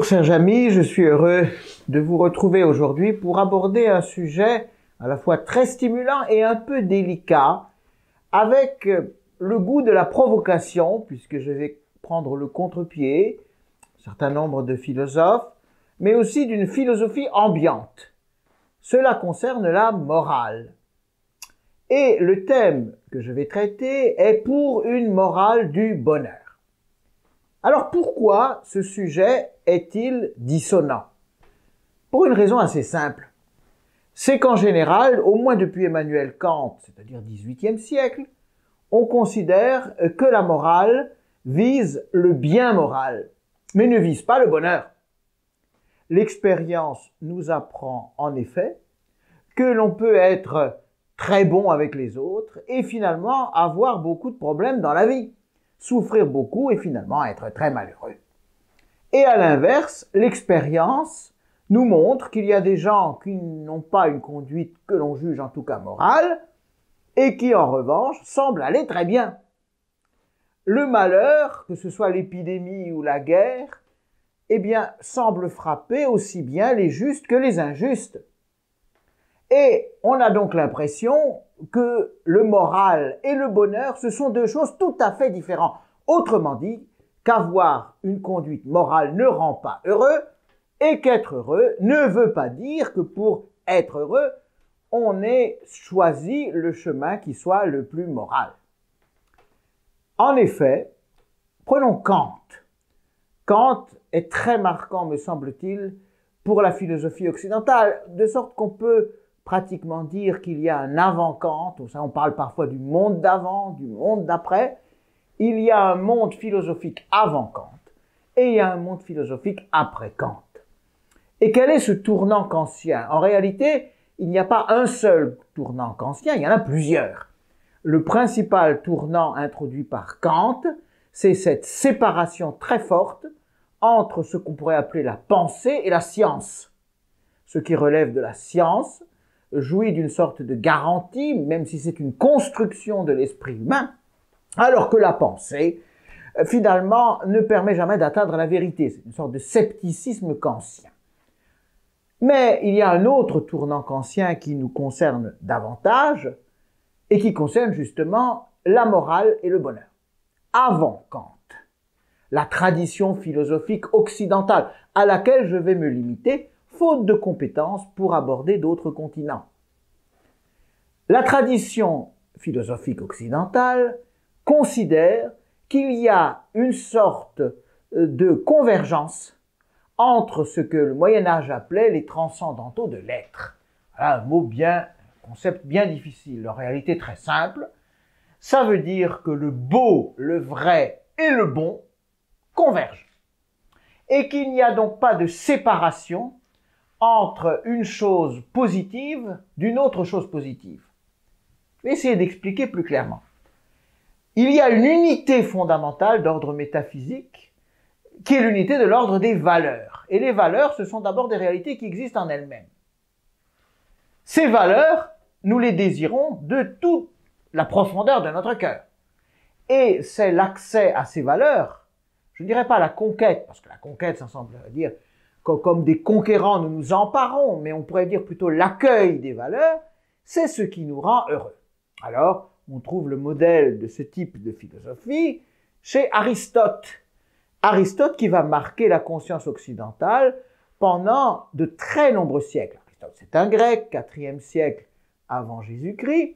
Bonjour chers amis, je suis heureux de vous retrouver aujourd'hui pour aborder un sujet à la fois très stimulant et un peu délicat, avec le goût de la provocation, puisque je vais prendre le contre-pied, un certain nombre de philosophes, mais aussi d'une philosophie ambiante. Cela concerne la morale. Et le thème que je vais traiter est pour une morale du bonheur. Alors pourquoi ce sujet est-il dissonant? Pour une raison assez simple. C'est qu'en général, au moins depuis Emmanuel Kant, c'est-à-dire XVIIIe siècle, on considère que la morale vise le bien moral, mais ne vise pas le bonheur. L'expérience nous apprend en effet que l'on peut être très bon avec les autres et finalement avoir beaucoup de problèmes dans la vie, souffrir beaucoup et finalement être très malheureux. Et à l'inverse, l'expérience nous montre qu'il y a des gens qui n'ont pas une conduite que l'on juge en tout cas morale et qui en revanche semblent aller très bien. Le malheur, que ce soit l'épidémie ou la guerre, eh bien, semble frapper aussi bien les justes que les injustes. Et on a donc l'impression que le moral et le bonheur, ce sont deux choses tout à fait différentes. Autrement dit, qu'avoir une conduite morale ne rend pas heureux, et qu'être heureux ne veut pas dire que pour être heureux, on ait choisi le chemin qui soit le plus moral. En effet, prenons Kant. Kant est très marquant, me semble-t-il, pour la philosophie occidentale, de sorte qu'on peut pratiquement dire qu'il y a un avant-Kant, on parle parfois du monde d'avant, du monde d'après. Il y a un monde philosophique avant Kant et il y a un monde philosophique après Kant. Et quel est ce tournant kantien? En réalité, il n'y a pas un seul tournant kantien, il y en a plusieurs. Le principal tournant introduit par Kant, c'est cette séparation très forte entre ce qu'on pourrait appeler la pensée et la science. Ce qui relève de la science jouit d'une sorte de garantie, même si c'est une construction de l'esprit humain, alors que la pensée, finalement, ne permet jamais d'atteindre la vérité. C'est une sorte de scepticisme kantien. Mais il y a un autre tournant kantien qui nous concerne davantage et qui concerne justement la morale et le bonheur. Avant Kant, la tradition philosophique occidentale à laquelle je vais me limiter, faute de compétences pour aborder d'autres continents. La tradition philosophique occidentale considère qu'il y a une sorte de convergence entre ce que le Moyen-Âge appelait les transcendantaux de l'être. Voilà un concept bien difficile, en réalité très simple. Ça veut dire que le beau, le vrai et le bon convergent. Et qu'il n'y a donc pas de séparation entre une chose positive d'une autre chose positive. Je vais essayer d'expliquer plus clairement. Il y a une unité fondamentale d'ordre métaphysique qui est l'unité de l'ordre des valeurs. Et les valeurs, ce sont d'abord des réalités qui existent en elles-mêmes. Ces valeurs, nous les désirons de toute la profondeur de notre cœur. Et c'est l'accès à ces valeurs, je ne dirais pas la conquête, parce que la conquête, ça semble dire comme des conquérants, nous nous emparons, mais on pourrait dire plutôt l'accueil des valeurs, c'est ce qui nous rend heureux. Alors, on trouve le modèle de ce type de philosophie chez Aristote. Aristote qui va marquer la conscience occidentale pendant de très nombreux siècles. Aristote, c'est un grec, 4e siècle avant Jésus-Christ.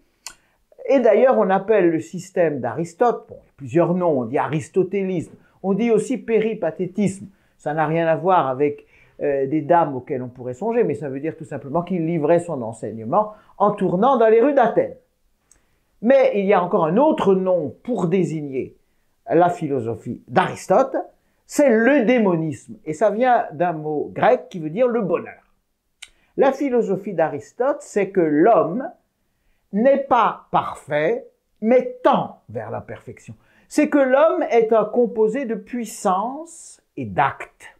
Et d'ailleurs, on appelle le système d'Aristote, bon, il y a plusieurs noms, on dit aristotélisme, on dit aussi péripatétisme. Ça n'a rien à voir avec des dames auxquelles on pourrait songer, mais ça veut dire tout simplement qu'il livrait son enseignement en tournant dans les rues d'Athènes. Mais il y a encore un autre nom pour désigner la philosophie d'Aristote, c'est l'eudémonisme. Et ça vient d'un mot grec qui veut dire le bonheur. La philosophie d'Aristote, c'est que l'homme n'est pas parfait, mais tend vers la perfection. C'est que l'homme est un composé de puissance et d'actes.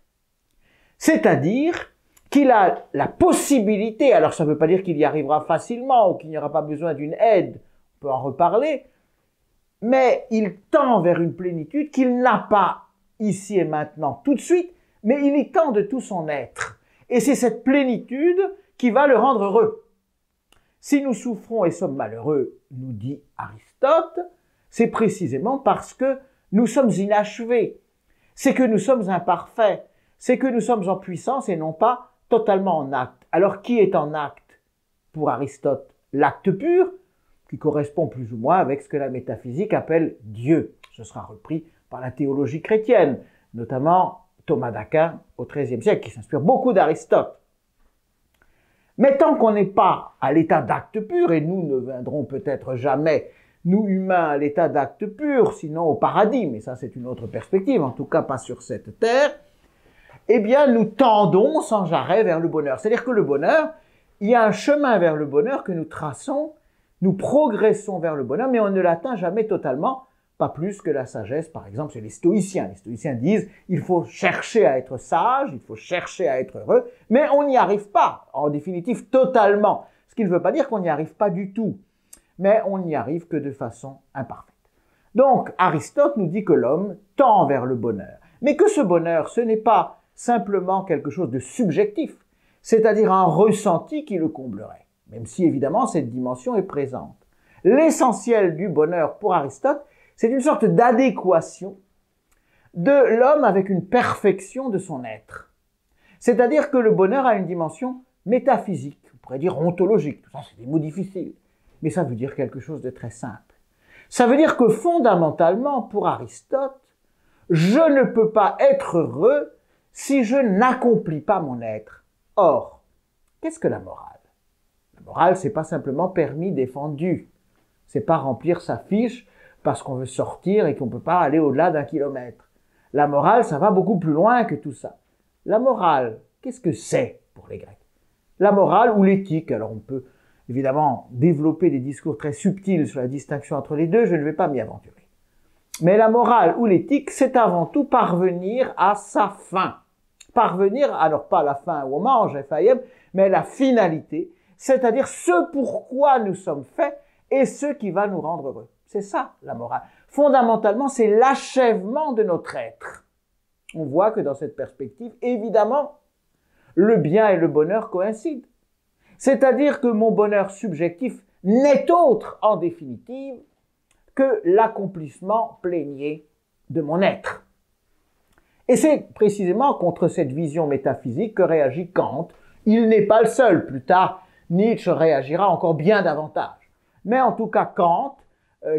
C'est-à-dire qu'il a la possibilité, alors ça ne veut pas dire qu'il y arrivera facilement ou qu'il n'y aura pas besoin d'une aide, on peut en reparler, mais il tend vers une plénitude qu'il n'a pas ici et maintenant tout de suite, mais il y tend de tout son être. Et c'est cette plénitude qui va le rendre heureux. Si nous souffrons et sommes malheureux, nous dit Aristote, c'est précisément parce que nous sommes inachevés, c'est que nous sommes imparfaits, c'est que nous sommes en puissance et non pas totalement en acte. Alors qui est en acte pour Aristote? L'acte pur, qui correspond plus ou moins avec ce que la métaphysique appelle Dieu. Ce sera repris par la théologie chrétienne, notamment Thomas d'Aquin au XIIIe siècle, qui s'inspire beaucoup d'Aristote. Mais tant qu'on n'est pas à l'état d'acte pur, et nous ne viendrons peut-être jamais, nous humains, à l'état d'acte pur, sinon au paradis, mais ça c'est une autre perspective, en tout cas pas sur cette terre, eh bien nous tendons sans arrêt vers le bonheur. C'est-à-dire que le bonheur, il y a un chemin vers le bonheur que nous traçons, nous progressons vers le bonheur, mais on ne l'atteint jamais totalement, pas plus que la sagesse, par exemple, c'est les stoïciens. Les stoïciens disent, il faut chercher à être sage, il faut chercher à être heureux, mais on n'y arrive pas, en définitive, totalement. Ce qui ne veut pas dire qu'on n'y arrive pas du tout, mais on n'y arrive que de façon imparfaite. Donc, Aristote nous dit que l'homme tend vers le bonheur, mais que ce bonheur, ce n'est pas simplement quelque chose de subjectif, c'est-à-dire un ressenti qui le comblerait, même si évidemment cette dimension est présente. L'essentiel du bonheur pour Aristote, c'est une sorte d'adéquation de l'homme avec une perfection de son être. C'est-à-dire que le bonheur a une dimension métaphysique, on pourrait dire ontologique, tout ça c'est des mots difficiles, mais ça veut dire quelque chose de très simple. Ça veut dire que fondamentalement, pour Aristote, je ne peux pas être heureux si je n'accomplis pas mon être. Or, qu'est-ce que la morale? La morale, c'est pas simplement permis défendu, c'est pas remplir sa fiche parce qu'on veut sortir et qu'on ne peut pas aller au-delà d'1 kilomètre. La morale, ça va beaucoup plus loin que tout ça. La morale, qu'est-ce que c'est pour les Grecs? La morale ou l'éthique, alors on peut évidemment développer des discours très subtils sur la distinction entre les deux, je ne vais pas m'y aventurer. Mais la morale ou l'éthique, c'est avant tout parvenir à sa fin. Parvenir, alors pas la fin où on mange, F.I.M., mais la finalité, c'est-à-dire ce pourquoi nous sommes faits et ce qui va nous rendre heureux. C'est ça, la morale. Fondamentalement, c'est l'achèvement de notre être. On voit que dans cette perspective, évidemment, le bien et le bonheur coïncident. C'est-à-dire que mon bonheur subjectif n'est autre, en définitive, que l'accomplissement plénier de mon être. Et c'est précisément contre cette vision métaphysique que réagit Kant. Il n'est pas le seul. Plus tard, Nietzsche réagira encore bien davantage. Mais en tout cas, Kant,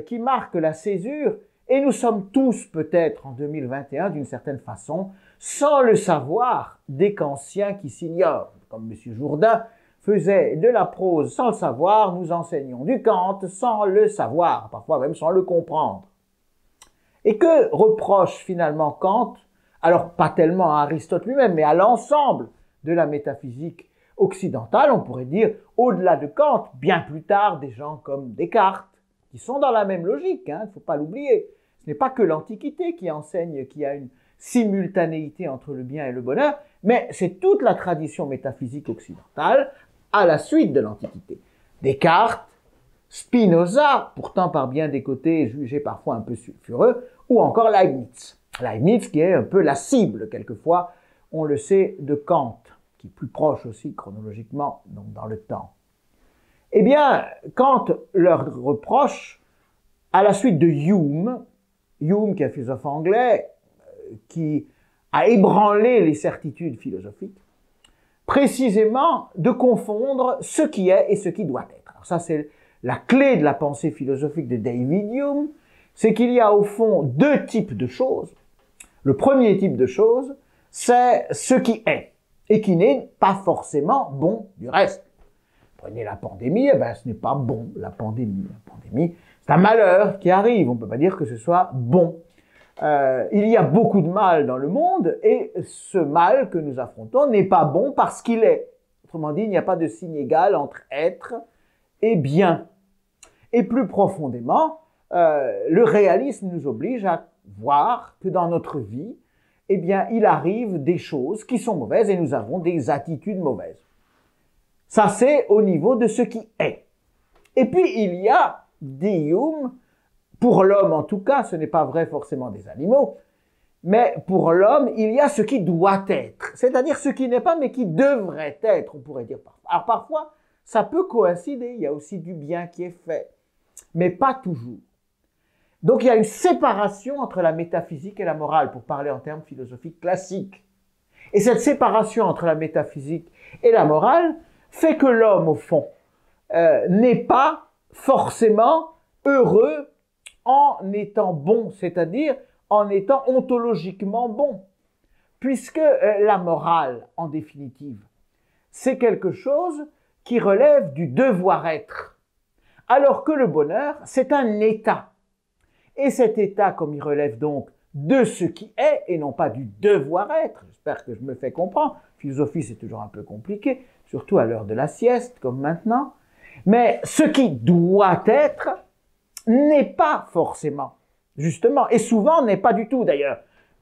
qui marque la césure, et nous sommes tous peut-être en 2021 d'une certaine façon, sans le savoir, des kantiens qui s'ignorent. Comme M. Jourdain faisait de la prose sans le savoir, nous enseignons du Kant sans le savoir, parfois même sans le comprendre. Et que reproche finalement Kant, alors pas tellement à Aristote lui-même, mais à l'ensemble de la métaphysique occidentale, on pourrait dire, au-delà de Kant, bien plus tard, des gens comme Descartes, qui sont dans la même logique, il ne faut pas l'oublier. Ce n'est pas que l'Antiquité qui enseigne qu'il y a une simultanéité entre le bien et le bonheur, mais c'est toute la tradition métaphysique occidentale à la suite de l'Antiquité. Descartes, Spinoza, pourtant par bien des côtés jugé parfois un peu sulfureux, ou encore Leibniz. Leibniz qui est un peu la cible, quelquefois, on le sait, de Kant, qui est plus proche aussi chronologiquement donc dans le temps. Eh bien, Kant leur reproche, à la suite de Hume qui est un philosophe anglais, qui a ébranlé les certitudes philosophiques, précisément de confondre ce qui est et ce qui doit être. Alors ça, c'est la clé de la pensée philosophique de David Hume, c'est qu'il y a au fond deux types de choses. Le premier type de choses, c'est ce qui est, et qui n'est pas forcément bon du reste. Prenez la pandémie, eh ben, ce n'est pas bon, la pandémie. La pandémie, c'est un malheur qui arrive, on ne peut pas dire que ce soit bon. Il y a beaucoup de mal dans le monde, et ce mal que nous affrontons n'est pas bon parce qu'il est. Autrement dit, il n'y a pas de signe égal entre être et bien. Et plus profondément, le réalisme nous oblige à voir que dans notre vie, eh bien, il arrive des choses qui sont mauvaises et nous avons des attitudes mauvaises. Ça, c'est au niveau de ce qui est. Et puis, il y a, dit Hume, pour l'homme en tout cas, ce n'est pas vrai forcément des animaux, Mais pour l'homme, il y a ce qui doit être, c'est-à-dire ce qui n'est pas, mais qui devrait être, on pourrait dire parfois. Alors parfois, ça peut coïncider, il y a aussi du bien qui est fait, mais pas toujours. Donc il y a une séparation entre la métaphysique et la morale, pour parler en termes philosophiques classiques. Et cette séparation entre la métaphysique et la morale fait que l'homme, au fond, n'est pas forcément heureux en étant bon, c'est-à-dire en étant ontologiquement bon. Puisque la morale, en définitive, c'est quelque chose qui relève du devoir-être. Alors que le bonheur, c'est un état. Et cet état, comme il relève donc de ce qui est et non pas du devoir-être, j'espère que je me fais comprendre, philosophie c'est toujours un peu compliqué, surtout à l'heure de la sieste comme maintenant, mais ce qui doit être n'est pas forcément, justement, et souvent n'est pas du tout d'ailleurs.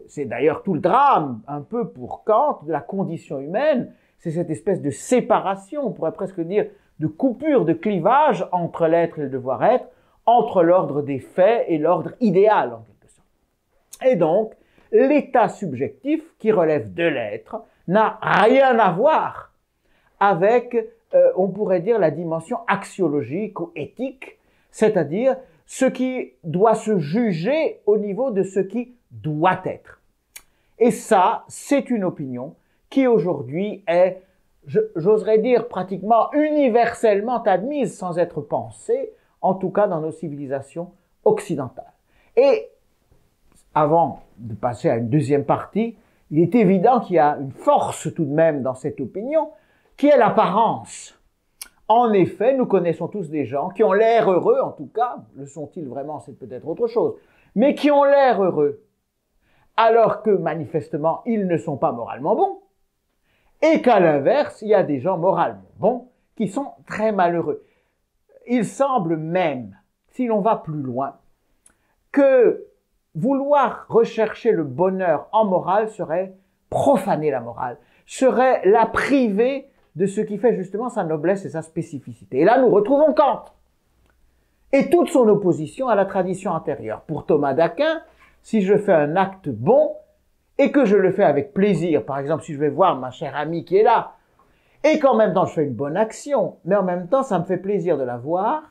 C'est d'ailleurs tout le drame, un peu pour Kant, de la condition humaine, c'est cette espèce de séparation, on pourrait presque dire de coupure, de clivage entre l'être et le devoir-être, entre l'ordre des faits et l'ordre idéal, en quelque sorte. Et donc, l'état subjectif qui relève de l'être n'a rien à voir avec, on pourrait dire, la dimension axiologique ou éthique, c'est-à-dire ce qui doit se juger au niveau de ce qui doit être. Et ça, c'est une opinion qui aujourd'hui est, j'oserais dire, pratiquement universellement admise sans être pensée, en tout cas dans nos civilisations occidentales. Et avant de passer à une deuxième partie, il est évident qu'il y a une force tout de même dans cette opinion, qui est l'apparence. En effet, nous connaissons tous des gens qui ont l'air heureux, en tout cas, le sont-ils vraiment, c'est peut-être autre chose, mais qui ont l'air heureux, alors que manifestement, ils ne sont pas moralement bons, et qu'à l'inverse, il y a des gens moralement bons qui sont très malheureux. Il semble même, si l'on va plus loin, que vouloir rechercher le bonheur en morale serait profaner la morale, serait la priver de ce qui fait justement sa noblesse et sa spécificité. Et là, nous retrouvons Kant et toute son opposition à la tradition antérieure. Pour Thomas d'Aquin, si je fais un acte bon et que je le fais avec plaisir, par exemple si je vais voir ma chère amie qui est là, et qu'en même temps je fais une bonne action, mais en même temps ça me fait plaisir de la voir,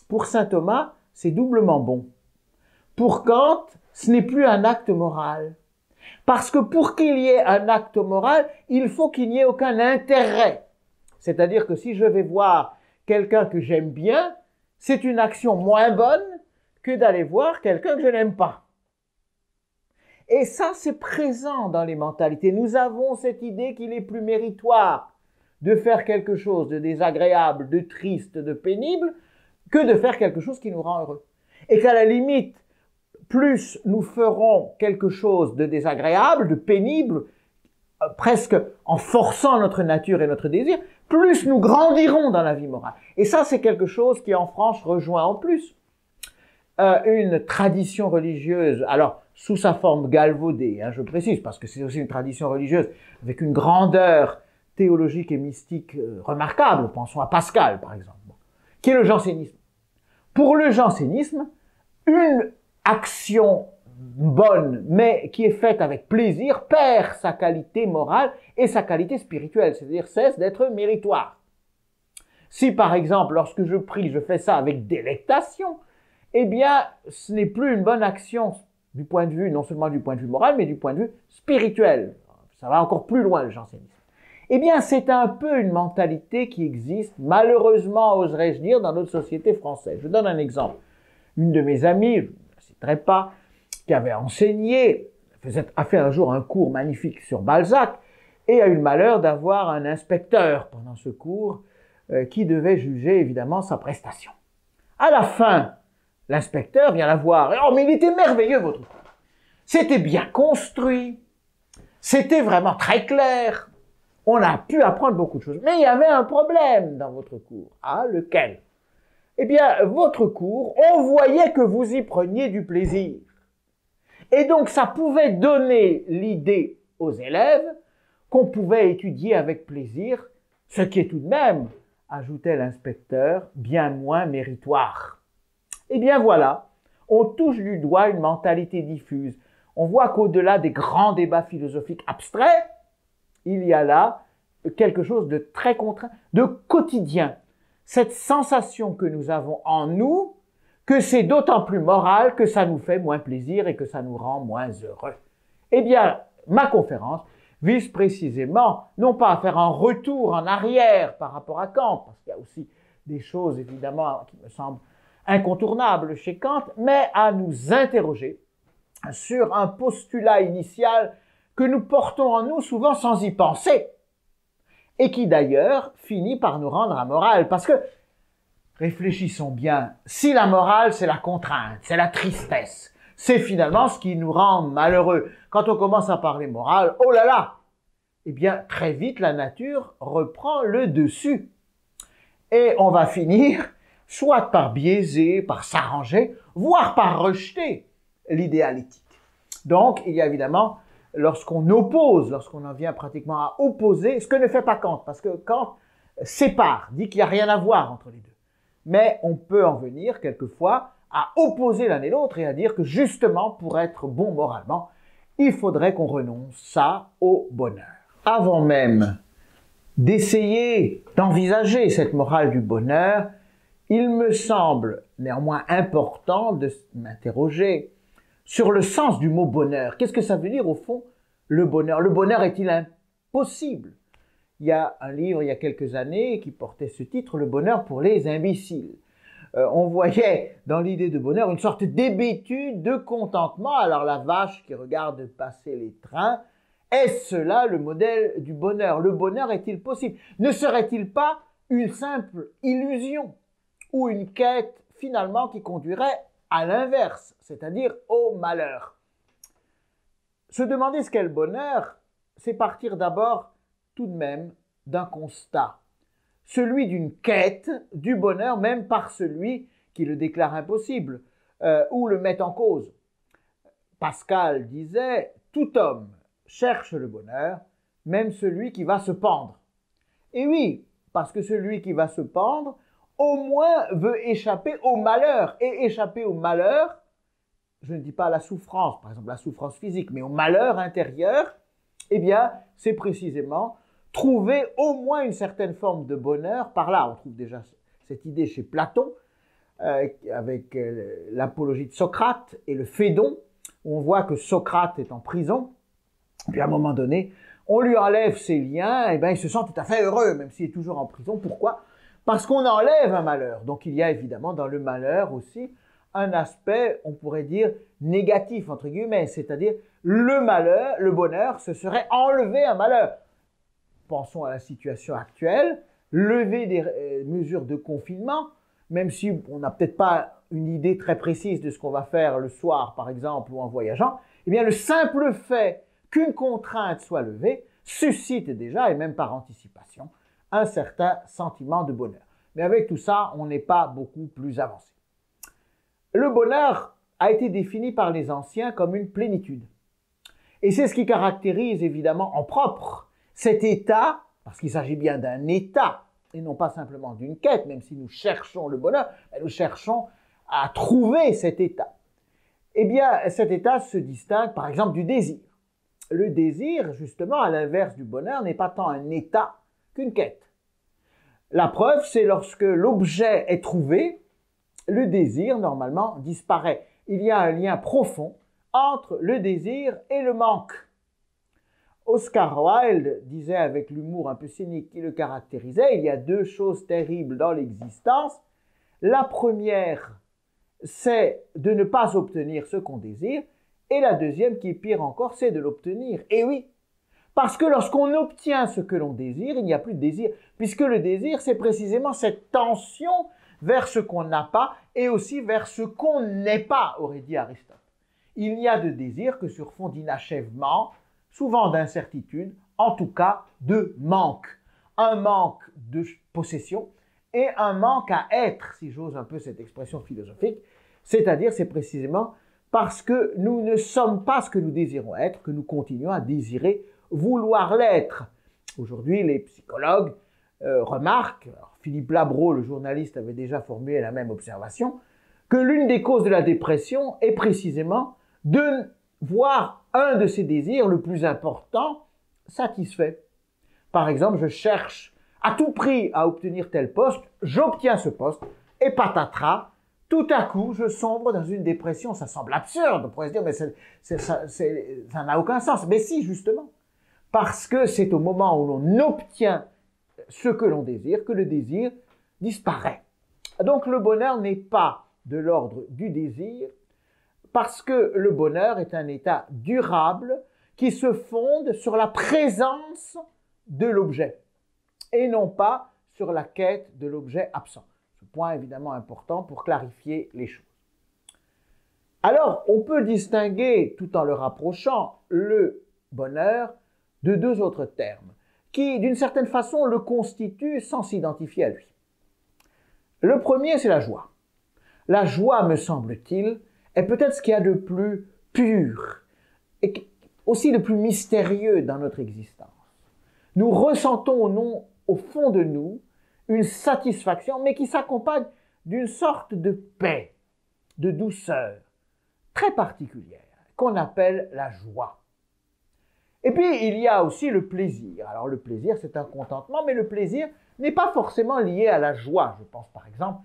pour saint Thomas, c'est doublement bon. Pour Kant, ce n'est plus un acte moral. Parce que pour qu'il y ait un acte moral, il faut qu'il n'y ait aucun intérêt. C'est-à-dire que si je vais voir quelqu'un que j'aime bien, c'est une action moins bonne que d'aller voir quelqu'un que je n'aime pas. Et ça, c'est présent dans les mentalités. Nous avons cette idée qu'il est plus méritoire de faire quelque chose de désagréable, de triste, de pénible, que de faire quelque chose qui nous rend heureux. Et qu'à la limite, plus nous ferons quelque chose de désagréable, de pénible, presque en forçant notre nature et notre désir, plus nous grandirons dans la vie morale. Et ça, c'est quelque chose qui en France rejoint en plus une tradition religieuse, alors sous sa forme galvaudée, je précise, parce que c'est aussi une tradition religieuse avec une grandeur théologique et mystique remarquable, pensons à Pascal par exemple, qui est le jansénisme. Pour le jansénisme, une action bonne, mais qui est faite avec plaisir, perd sa qualité morale et sa qualité spirituelle, c'est-à-dire cesse d'être méritoire. Si par exemple, lorsque je prie, je fais ça avec délectation, eh bien, ce n'est plus une bonne action du point de vue, non seulement du point de vue moral, mais du point de vue spirituel. Ça va encore plus loin, le jansénisme. Eh bien, c'est un peu une mentalité qui existe, malheureusement, oserais-je dire, dans notre société française. Je donne un exemple. Une de mes amies, je ne la citerai pas, qui avait enseigné, a fait un jour un cours magnifique sur Balzac, et a eu le malheur d'avoir un inspecteur pendant ce cours qui devait juger évidemment sa prestation. À la fin, l'inspecteur vient la voir. « Oh, mais il était merveilleux, votre cours. C'était bien construit. C'était vraiment très clair. On a pu apprendre beaucoup de choses. Mais il y avait un problème dans votre cours. Ah, lequel? Eh bien, votre cours, on voyait que vous y preniez du plaisir. Et donc, ça pouvait donner l'idée aux élèves qu'on pouvait étudier avec plaisir, ce qui est tout de même, ajoutait l'inspecteur, bien moins méritoire. Eh bien voilà, on touche du doigt une mentalité diffuse. on voit qu'au-delà des grands débats philosophiques abstraits, il y a là quelque chose de très contraint, de quotidien. Cette sensation que nous avons en nous, que c'est d'autant plus moral que ça nous fait moins plaisir et que ça nous rend moins heureux. Eh bien, ma conférence vise précisément, non pas à faire un retour en arrière par rapport à Kant, parce qu'il y a aussi des choses évidemment qui me semblent incontournables chez Kant, mais à nous interroger sur un postulat initial que nous portons en nous souvent sans y penser, et qui d'ailleurs finit par nous rendre amoral, parce que, réfléchissons bien, si la morale c'est la contrainte, c'est la tristesse, c'est finalement ce qui nous rend malheureux. Quand on commence à parler morale, oh là là, eh bien très vite la nature reprend le dessus. Et on va finir soit par biaiser, par s'arranger, voire par rejeter l'idéal éthique. Donc il y a évidemment, lorsqu'on oppose, lorsqu'on en vient pratiquement à opposer, ce que ne fait pas Kant, parce que Kant sépare, dit qu'il n'y a rien à voir entre les deux. Mais on peut en venir quelquefois à opposer l'un et l'autre et à dire que justement, pour être bon moralement, il faudrait qu'on renonce ça au bonheur. Avant même d'essayer d'envisager cette morale du bonheur, il me semble néanmoins important de m'interroger sur le sens du mot bonheur. Qu'est-ce que ça veut dire au fond, le bonheur? Le bonheur est-il impossible? Il y a un livre il y a quelques années qui portait ce titre, Le bonheur pour les imbéciles. On voyait dans l'idée de bonheur une sorte d'hébétude, de contentement. Alors la vache qui regarde passer les trains, est-ce là le modèle du bonheur? Le bonheur est-il possible? Ne serait-il pas une simple illusion ou une quête finalement qui conduirait à l'inverse, c'est-à-dire au malheur? Se demander ce qu'est le bonheur, c'est partir d'abord tout de même d'un constat, celui d'une quête du bonheur même par celui qui le déclare impossible ou le met en cause. Pascal disait « Tout homme cherche le bonheur, même celui qui va se pendre. » Et oui, parce que celui qui va se pendre, au moins veut échapper au malheur. Et échapper au malheur, je ne dis pas à la souffrance, par exemple la souffrance physique, mais au malheur intérieur, eh bien, c'est précisément trouver au moins une certaine forme de bonheur par là. On trouve déjà cette idée chez Platon, avec l'apologie de Socrate et le Phédon, où on voit que Socrate est en prison, puis à un moment donné, on lui enlève ses liens, et bien il se sent tout à fait heureux, même s'il est toujours en prison. Pourquoi? Parce qu'on enlève un malheur. Donc il y a évidemment dans le malheur aussi un aspect, on pourrait dire, négatif, entre guillemets, c'est-à-dire le malheur, le bonheur, ce serait enlever un malheur. Pensons à la situation actuelle, lever des mesures de confinement, même si on n'a peut-être pas une idée très précise de ce qu'on va faire le soir, par exemple, ou en voyageant, eh bien le simple fait qu'une contrainte soit levée suscite déjà, et même par anticipation, un certain sentiment de bonheur. Mais avec tout ça, on n'est pas beaucoup plus avancé. Le bonheur a été défini par les anciens comme une plénitude. Et c'est ce qui caractérise évidemment en propre cet état, parce qu'il s'agit bien d'un état, et non pas simplement d'une quête, même si nous cherchons le bonheur, nous cherchons à trouver cet état. Eh bien, cet état se distingue par exemple du désir. Le désir, justement, à l'inverse du bonheur, n'est pas tant un état qu'une quête. La preuve, c'est lorsque l'objet est trouvé, le désir, normalement, disparaît. Il y a un lien profond entre le désir et le manque. Oscar Wilde disait avec l'humour un peu cynique qui le caractérisait, il y a deux choses terribles dans l'existence. La première, c'est de ne pas obtenir ce qu'on désire, et la deuxième, qui est pire encore, c'est de l'obtenir. Et oui, parce que lorsqu'on obtient ce que l'on désire, il n'y a plus de désir, puisque le désir, c'est précisément cette tension vers ce qu'on n'a pas et aussi vers ce qu'on n'est pas, aurait dit Aristote. Il n'y a de désir que sur fond d'inachèvement, souvent d'incertitude, en tout cas de manque. Un manque de possession et un manque à être, si j'ose un peu cette expression philosophique, c'est-à-dire c'est précisément parce que nous ne sommes pas ce que nous désirons être, que nous continuons à désirer vouloir l'être. Aujourd'hui, les psychologues remarquent, alors Philippe Labro, le journaliste, avait déjà formulé la même observation, que l'une des causes de la dépression est précisément de voir un de ses désirs le plus important satisfait. Par exemple, je cherche à tout prix à obtenir tel poste, j'obtiens ce poste, et patatras, tout à coup, je sombre dans une dépression. Ça semble absurde, on pourrait se dire, mais ça n'a aucun sens. Mais si, justement, parce que c'est au moment où l'on obtient ce que l'on désire que le désir disparaît. Donc le bonheur n'est pas de l'ordre du désir, parce que le bonheur est un état durable qui se fonde sur la présence de l'objet et non pas sur la quête de l'objet absent. Ce point est évidemment important pour clarifier les choses. Alors, on peut distinguer, tout en le rapprochant, le bonheur de deux autres termes qui, d'une certaine façon, le constituent sans s'identifier à lui. Le premier, c'est la joie. La joie, me semble-t-il, est peut-être ce qu'il y a de plus pur et aussi de plus mystérieux dans notre existence. Nous ressentons au fond de nous une satisfaction, mais qui s'accompagne d'une sorte de paix, de douceur très particulière, qu'on appelle la joie. Et puis, il y a aussi le plaisir. Alors, le plaisir, c'est un contentement, mais le plaisir n'est pas forcément lié à la joie. Je pense, par exemple,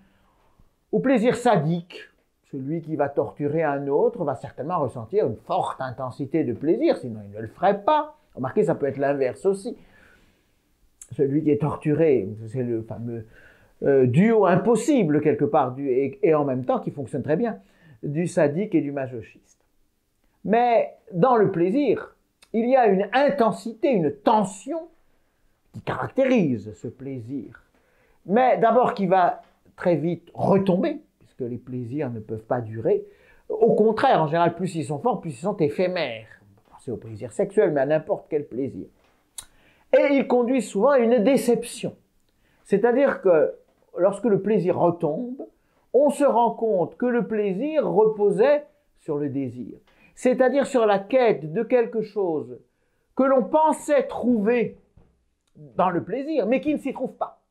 au plaisir sadique. Celui qui va torturer un autre va certainement ressentir une forte intensité de plaisir, sinon il ne le ferait pas. Remarquez, ça peut être l'inverse aussi. Celui qui est torturé, c'est le fameux duo impossible, quelque part, et en même temps qui fonctionne très bien, du sadique et du masochiste. Mais dans le plaisir, il y a une intensité, une tension qui caractérise ce plaisir. Mais d'abord qui va très vite retomber, puisque les plaisirs ne peuvent pas durer. Au contraire, en général, plus ils sont forts, plus ils sont éphémères. On peut penser au plaisir sexuel, mais à n'importe quel plaisir. Et ils conduisent souvent à une déception. C'est-à-dire que lorsque le plaisir retombe, on se rend compte que le plaisir reposait sur le désir. C'est-à-dire sur la quête de quelque chose que l'on pensait trouver dans le plaisir, mais qui ne s'y trouve pas.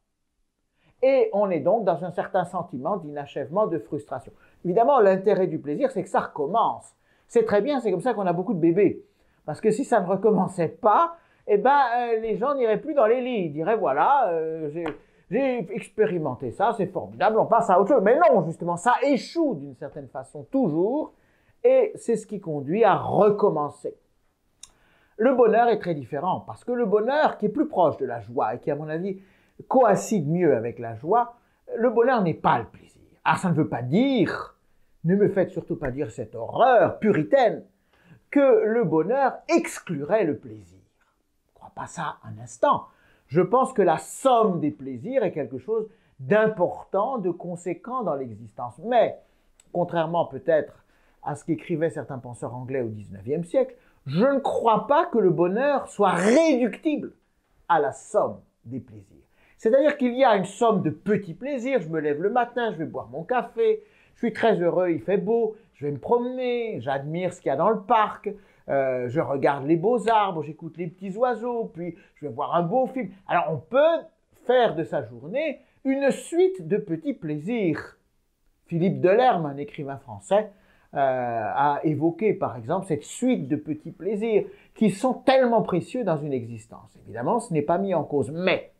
Et on est donc dans un certain sentiment d'inachèvement, de frustration. Évidemment, l'intérêt du plaisir, c'est que ça recommence. C'est très bien, c'est comme ça qu'on a beaucoup de bébés. Parce que si ça ne recommençait pas, eh ben, les gens n'iraient plus dans les lits. Ils diraient, voilà, j'ai expérimenté ça, c'est formidable, on passe à autre chose. Mais non, justement, ça échoue d'une certaine façon toujours, et c'est ce qui conduit à recommencer. Le bonheur est très différent, parce que le bonheur qui est plus proche de la joie, et qui, à mon avis, coïncide mieux avec la joie, le bonheur n'est pas le plaisir. Alors ça ne veut pas dire, ne me faites surtout pas dire cette horreur puritaine, que le bonheur exclurait le plaisir. Je ne crois pas ça un instant. Je pense que la somme des plaisirs est quelque chose d'important, de conséquent dans l'existence. Mais, contrairement peut-être à ce qu'écrivaient certains penseurs anglais au XIXe siècle, je ne crois pas que le bonheur soit réductible à la somme des plaisirs. C'est-à-dire qu'il y a une somme de petits plaisirs. Je me lève le matin, je vais boire mon café, je suis très heureux, il fait beau, je vais me promener, j'admire ce qu'il y a dans le parc, je regarde les beaux arbres, j'écoute les petits oiseaux, puis je vais voir un beau film. Alors on peut faire de sa journée une suite de petits plaisirs. Philippe Delerme, un écrivain français, a évoqué par exemple cette suite de petits plaisirs qui sont tellement précieux dans une existence. Évidemment, ce n'est pas mis en cause, mais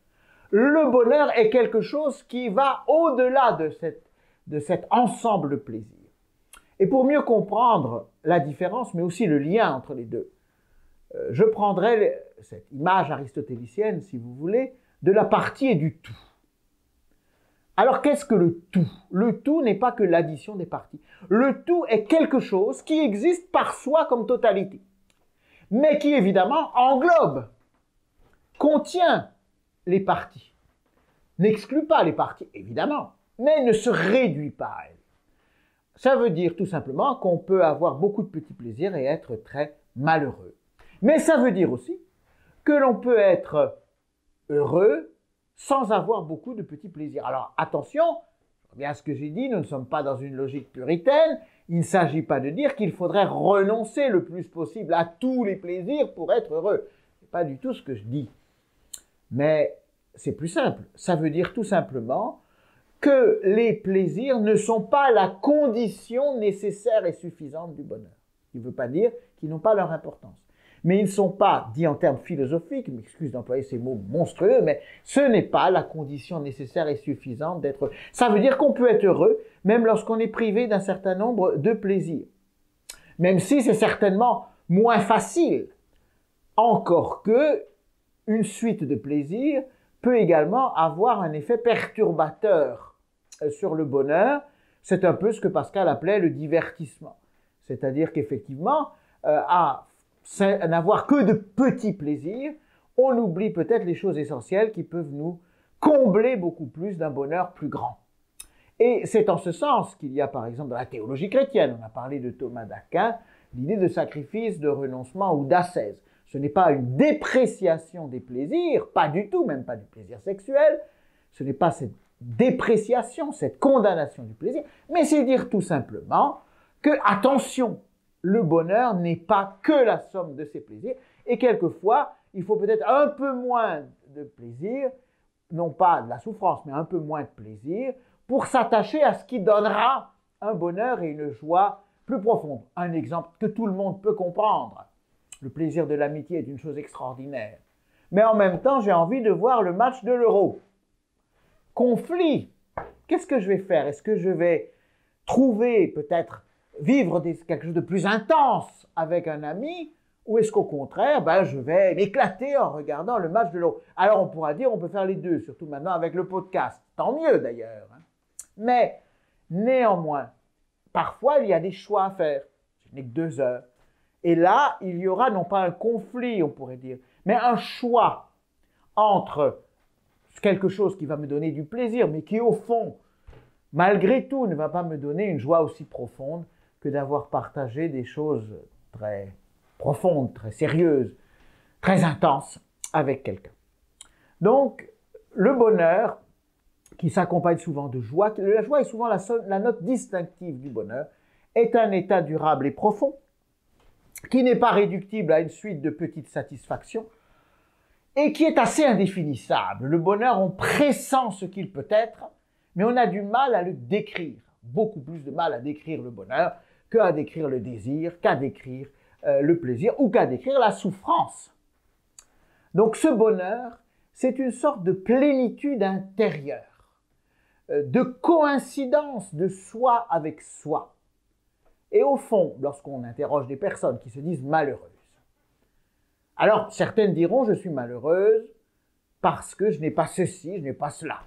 le bonheur est quelque chose qui va au-delà de cet ensemble de plaisirs. Et pour mieux comprendre la différence, mais aussi le lien entre les deux, je prendrai cette image aristotélicienne, si vous voulez, de la partie et du tout. Alors qu'est-ce que le tout? Le tout n'est pas que l'addition des parties. Le tout est quelque chose qui existe par soi comme totalité, mais qui évidemment englobe, contient les parties, n'exclut pas les parties, évidemment, mais ne se réduit pas à elles. Ça veut dire tout simplement qu'on peut avoir beaucoup de petits plaisirs et être très malheureux. Mais ça veut dire aussi que l'on peut être heureux sans avoir beaucoup de petits plaisirs. Alors attention, je reviens à ce que j'ai dit, nous ne sommes pas dans une logique puritaine, il ne s'agit pas de dire qu'il faudrait renoncer le plus possible à tous les plaisirs pour être heureux. Ce n'est pas du tout ce que je dis. Mais c'est plus simple, ça veut dire tout simplement que les plaisirs ne sont pas la condition nécessaire et suffisante du bonheur. qui ne veut pas dire qu'ils n'ont pas leur importance. Mais ils ne sont pas, dit en termes philosophiques, je m'excuse d'employer ces mots monstrueux, mais ce n'est pas la condition nécessaire et suffisante d'être heureux. Ça veut dire qu'on peut être heureux, même lorsqu'on est privé d'un certain nombre de plaisirs. Même si c'est certainement moins facile. Encore que, une suite de plaisirs peut également avoir un effet perturbateur sur le bonheur. C'est un peu ce que Pascal appelait le divertissement. C'est-à-dire qu'effectivement, à n'avoir que de petits plaisirs, on oublie peut-être les choses essentielles qui peuvent nous combler beaucoup plus d'un bonheur plus grand. Et c'est en ce sens qu'il y a par exemple dans la théologie chrétienne, on a parlé de Thomas d'Aquin, l'idée de sacrifice, de renoncement ou d'ascèse. Ce n'est pas une dépréciation des plaisirs, pas du tout, même pas du plaisir sexuel, ce n'est pas cette dépréciation, cette condamnation du plaisir, mais c'est dire tout simplement que, attention, le bonheur n'est pas que la somme de ses plaisirs, et quelquefois, il faut peut-être un peu moins de plaisir, non pas de la souffrance, mais un peu moins de plaisir, pour s'attacher à ce qui donnera un bonheur et une joie plus profonde. Un exemple que tout le monde peut comprendre. Le plaisir de l'amitié est une chose extraordinaire. Mais en même temps, j'ai envie de voir le match de l'Euro. Conflit. Qu'est-ce que je vais faire? Est-ce que je vais trouver, peut-être, vivre quelque chose de plus intense avec un ami? Ou est-ce qu'au contraire, je vais m'éclater en regardant le match de l'Euro? Alors on pourra dire, on peut faire les deux, surtout maintenant avec le podcast. Tant mieux d'ailleurs. Mais néanmoins, parfois il y a des choix à faire. Je n'ai que 2 heures. Et là, il y aura non pas un conflit, on pourrait dire, mais un choix entre quelque chose qui va me donner du plaisir, mais qui au fond, malgré tout, ne va pas me donner une joie aussi profonde que d'avoir partagé des choses très profondes, très sérieuses, très intenses avec quelqu'un. Donc, le bonheur, qui s'accompagne souvent de joie, la joie est souvent la note distinctive du bonheur, est un état durable et profond, qui n'est pas réductible à une suite de petites satisfactions, et qui est assez indéfinissable. Le bonheur, on pressent ce qu'il peut être, mais on a du mal à le décrire. Beaucoup plus de mal à décrire le bonheur qu'à décrire le désir, qu'à décrire le plaisir ou qu'à décrire la souffrance. Donc ce bonheur, c'est une sorte de plénitude intérieure, de coïncidence de soi avec soi. Et au fond, lorsqu'on interroge des personnes qui se disent malheureuses, alors certaines diront « je suis malheureuse parce que je n'ai pas ceci, je n'ai pas cela.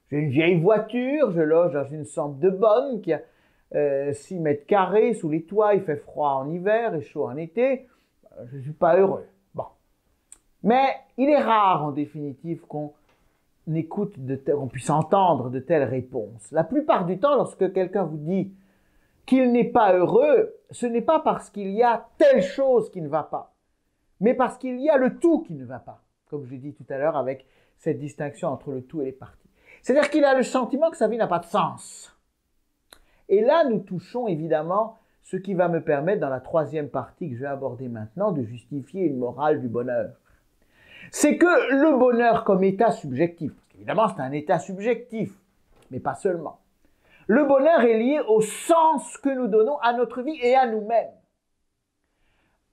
J'ai une vieille voiture, je loge dans une chambre de bonne qui a 6 mètres carrés sous les toits, il fait froid en hiver et chaud en été, je ne suis pas heureux. » Bon. Mais il est rare en définitive qu'on qu'on puisse entendre de telles réponses. La plupart du temps, lorsque quelqu'un vous dit qu'il n'est pas heureux, ce n'est pas parce qu'il y a telle chose qui ne va pas, mais parce qu'il y a le tout qui ne va pas, comme je l'ai dit tout à l'heure avec cette distinction entre le tout et les parties. C'est-à-dire qu'il a le sentiment que sa vie n'a pas de sens. Et là, nous touchons évidemment ce qui va me permettre, dans la 3e partie que je vais aborder maintenant, de justifier une morale du bonheur. C'est que le bonheur comme état subjectif, parce qu'évidemment c'est un état subjectif, mais pas seulement, le bonheur est lié au sens que nous donnons à notre vie et à nous-mêmes,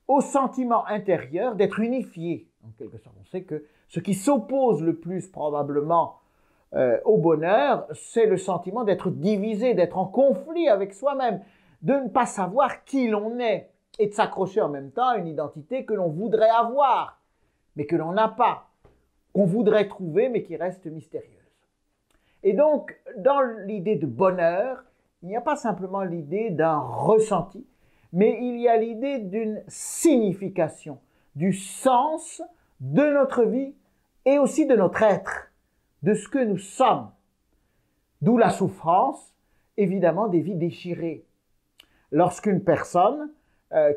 au sentiment intérieur d'être unifié, en quelque sorte. On sait que ce qui s'oppose le plus probablement au bonheur, c'est le sentiment d'être divisé, d'être en conflit avec soi-même, de ne pas savoir qui l'on est et de s'accrocher en même temps à une identité que l'on voudrait avoir, mais que l'on n'a pas, qu'on voudrait trouver, mais qui reste mystérieuse. Et donc, dans l'idée de bonheur, il n'y a pas simplement l'idée d'un ressenti, mais il y a l'idée d'une signification, du sens de notre vie et aussi de notre être, de ce que nous sommes. D'où la souffrance, évidemment, des vies déchirées. Lorsqu'une personne,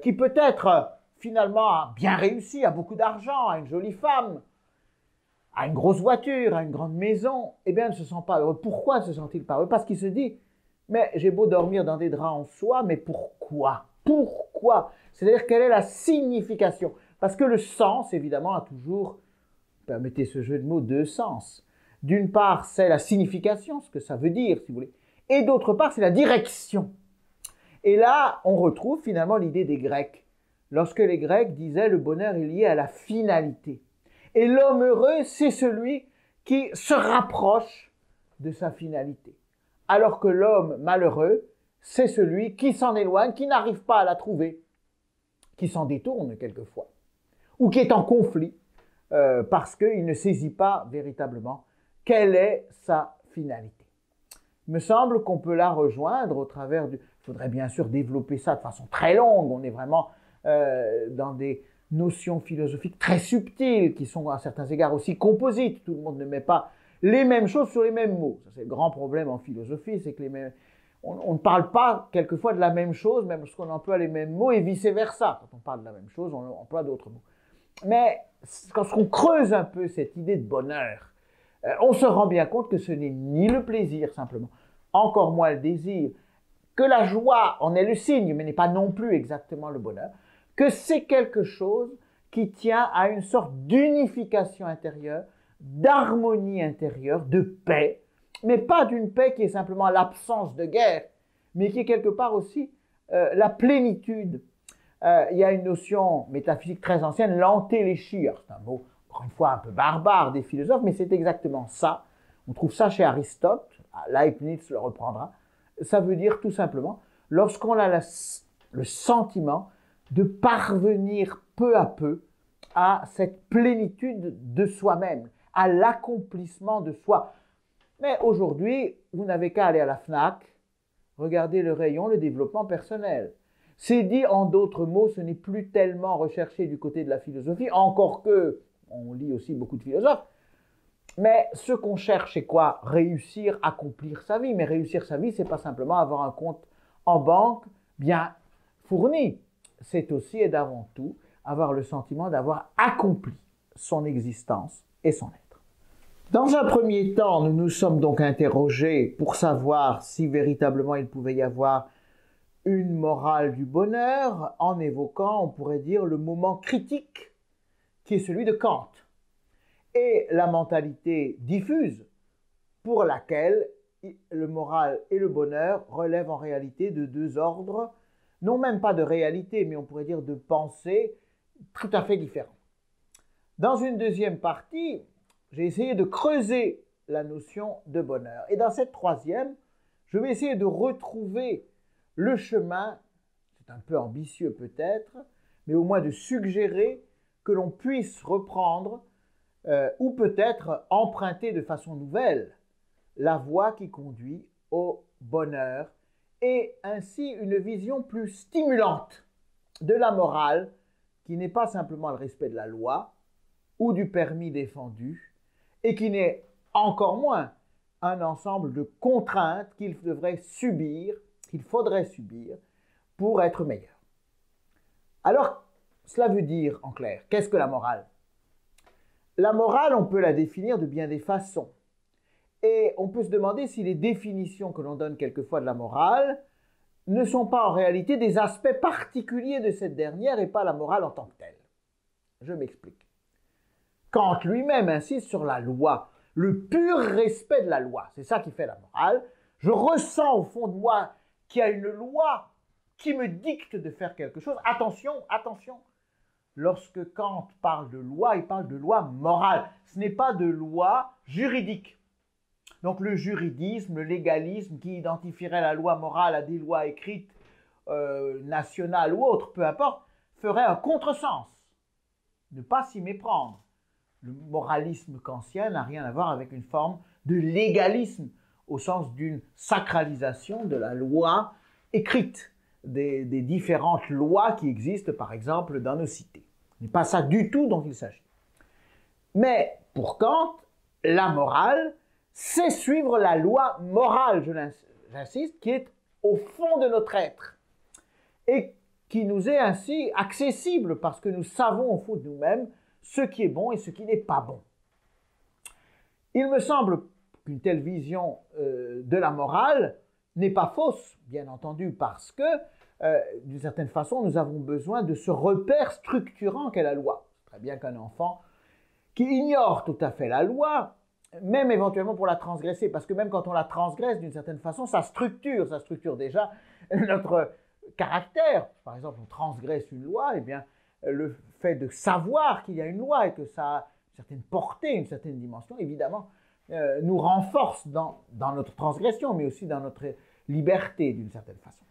qui peut-être finalement a bien réussi, a beaucoup d'argent, a une jolie femme, a une grosse voiture, a une grande maison, eh bien, elle ne se sent pas heureux. Pourquoi ne se sent-il pas heureux? Parce qu'il se dit, mais j'ai beau dormir dans des draps en soie, mais pourquoi? Pourquoi? C'est-à-dire, quelle est la signification? Parce que le sens, évidemment, a toujours, permettez ce jeu de mots, 2 sens. D'une part, c'est la signification, ce que ça veut dire, si vous voulez, et d'autre part, c'est la direction. Et là, on retrouve finalement l'idée des Grecs. Lorsque les Grecs disaient le bonheur est lié à la finalité. Et l'homme heureux, c'est celui qui se rapproche de sa finalité. Alors que l'homme malheureux, c'est celui qui s'en éloigne, qui n'arrive pas à la trouver, qui s'en détourne quelquefois, ou qui est en conflit parce qu'il ne saisit pas véritablement quelle est sa finalité. Il me semble qu'on peut la rejoindre au travers du... Il faudrait bien sûr développer ça de façon très longue, on est vraiment dans des notions philosophiques très subtiles qui sont à certains égards aussi composites. Tout le monde ne met pas les mêmes choses sur les mêmes mots. Ça, c'est le grand problème en philosophie, c'est que on ne parle pas quelquefois de la même chose, même lorsqu'on emploie les mêmes mots, et vice-versa. Quand on parle de la même chose, on emploie d'autres mots. Mais lorsqu'on creuse un peu cette idée de bonheur, on se rend bien compte que ce n'est ni le plaisir simplement, encore moins le désir, que la joie en est le signe, mais n'est pas non plus exactement le bonheur, que c'est quelque chose qui tient à une sorte d'unification intérieure, d'harmonie intérieure, de paix, mais pas d'une paix qui est simplement l'absence de guerre, mais qui est quelque part aussi la plénitude. Il y a une notion métaphysique très ancienne, l'antéléchie. C'est un mot, encore une fois, un peu barbare des philosophes, mais c'est exactement ça. On trouve ça chez Aristote, Leibniz le reprendra. Ça veut dire tout simplement, lorsqu'on a le sentiment de parvenir peu à peu à cette plénitude de soi-même, à l'accomplissement de soi. Mais aujourd'hui, vous n'avez qu'à aller à la FNAC, regarder le rayon, le développement personnel. C'est dit en d'autres mots, ce n'est plus tellement recherché du côté de la philosophie, encore que, on lit aussi beaucoup de philosophes, mais ce qu'on cherche, c'est quoi? Réussir, accomplir sa vie. Mais réussir sa vie, c'est pas simplement avoir un compte en banque bien fourni. C'est aussi et d'avant tout avoir le sentiment d'avoir accompli son existence et son être. Dans un premier temps, nous nous sommes donc interrogés pour savoir si véritablement il pouvait y avoir une morale du bonheur en évoquant, on pourrait dire, le moment critique qui est celui de Kant et la mentalité diffuse pour laquelle le moral et le bonheur relèvent en réalité de deux ordres, non même pas de réalité, mais on pourrait dire de pensée tout à fait différents. Dans une deuxième partie, j'ai essayé de creuser la notion de bonheur. Et dans cette troisième, je vais essayer de retrouver le chemin, c'est un peu ambitieux peut-être, mais au moins de suggérer que l'on puisse reprendre ou peut-être emprunter de façon nouvelle la voie qui conduit au bonheur et ainsi une vision plus stimulante de la morale qui n'est pas simplement le respect de la loi ou du permis défendu et qui n'est encore moins un ensemble de contraintes qu'il devrait subir, qu'il faudrait subir pour être meilleur. Alors, cela veut dire en clair, qu'est-ce que la morale? La morale, on peut la définir de bien des façons. Et on peut se demander si les définitions que l'on donne quelquefois de la morale ne sont pas en réalité des aspects particuliers de cette dernière et pas la morale en tant que telle. Je m'explique. Kant lui-même insiste sur la loi, le pur respect de la loi. C'est ça qui fait la morale. Je ressens au fond de moi qu'il y a une loi qui me dicte de faire quelque chose. Attention, attention. Lorsque Kant parle de loi, il parle de loi morale. Ce n'est pas de loi juridique. Donc le juridisme, le légalisme qui identifierait la loi morale à des lois écrites, nationales ou autres, peu importe, ferait un contresens. Ne pas s'y méprendre. Le moralisme kantien n'a rien à voir avec une forme de légalisme au sens d'une sacralisation de la loi écrite, des différentes lois qui existent par exemple dans nos cités. Ce n'est pas ça du tout dont il s'agit. Mais pour Kant, la morale, c'est suivre la loi morale, j'insiste, qui est au fond de notre être et qui nous est ainsi accessible parce que nous savons au fond de nous-mêmes ce qui est bon et ce qui n'est pas bon. Il me semble qu'une telle vision de la morale n'est pas fausse, bien entendu, parce que, d'une certaine façon, nous avons besoin de ce repère structurant qu'est la loi. C'est très bien qu'un enfant qui ignore tout à fait la loi, même éventuellement pour la transgresser, parce que même quand on la transgresse, d'une certaine façon, ça structure déjà notre caractère. Par exemple, on transgresse une loi, eh bien, le fait de savoir qu'il y a une loi et que ça a une certaine portée, une certaine dimension, évidemment, nous renforce dans notre transgression, mais aussi dans notre liberté, d'une certaine façon.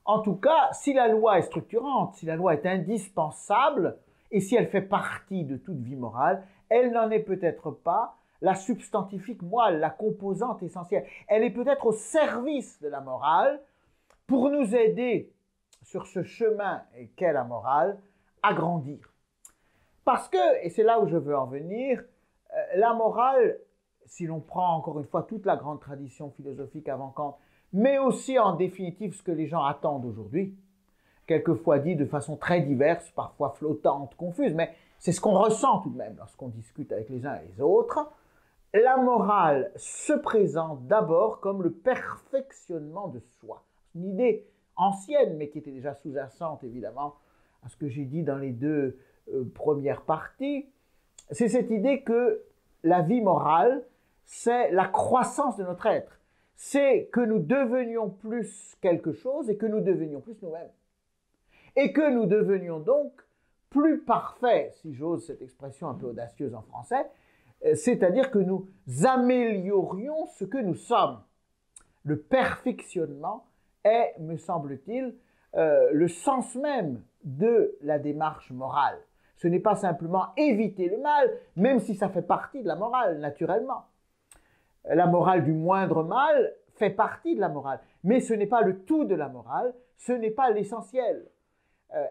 En tout cas, si la loi est structurante, si la loi est indispensable, et si elle fait partie de toute vie morale, elle n'en est peut-être pas la substantifique moelle, la composante essentielle. Elle est peut-être au service de la morale pour nous aider sur ce chemin qu'est la morale à grandir. Parce que, et c'est là où je veux en venir, la morale, si l'on prend encore une fois toute la grande tradition philosophique avant Kant, mais aussi en définitive ce que les gens attendent aujourd'hui, quelquefois dit de façon très diverse, parfois flottante, confuse, mais c'est ce qu'on ressent tout de même lorsqu'on discute avec les uns et les autres. La morale se présente d'abord comme le perfectionnement de soi. C'est une idée ancienne, mais qui était déjà sous-jacente, évidemment, à ce que j'ai dit dans les deux premières parties. C'est cette idée que la vie morale, c'est la croissance de notre être. C'est que nous devenions plus quelque chose et que nous devenions plus nous-mêmes. Et que nous devenions donc plus parfaits, si j'ose cette expression un peu audacieuse en français, c'est-à-dire que nous améliorions ce que nous sommes. Le perfectionnement est, me semble-t-il, le sens même de la démarche morale. Ce n'est pas simplement éviter le mal, même si ça fait partie de la morale, naturellement. La morale du moindre mal fait partie de la morale, mais ce n'est pas le tout de la morale, ce n'est pas l'essentiel.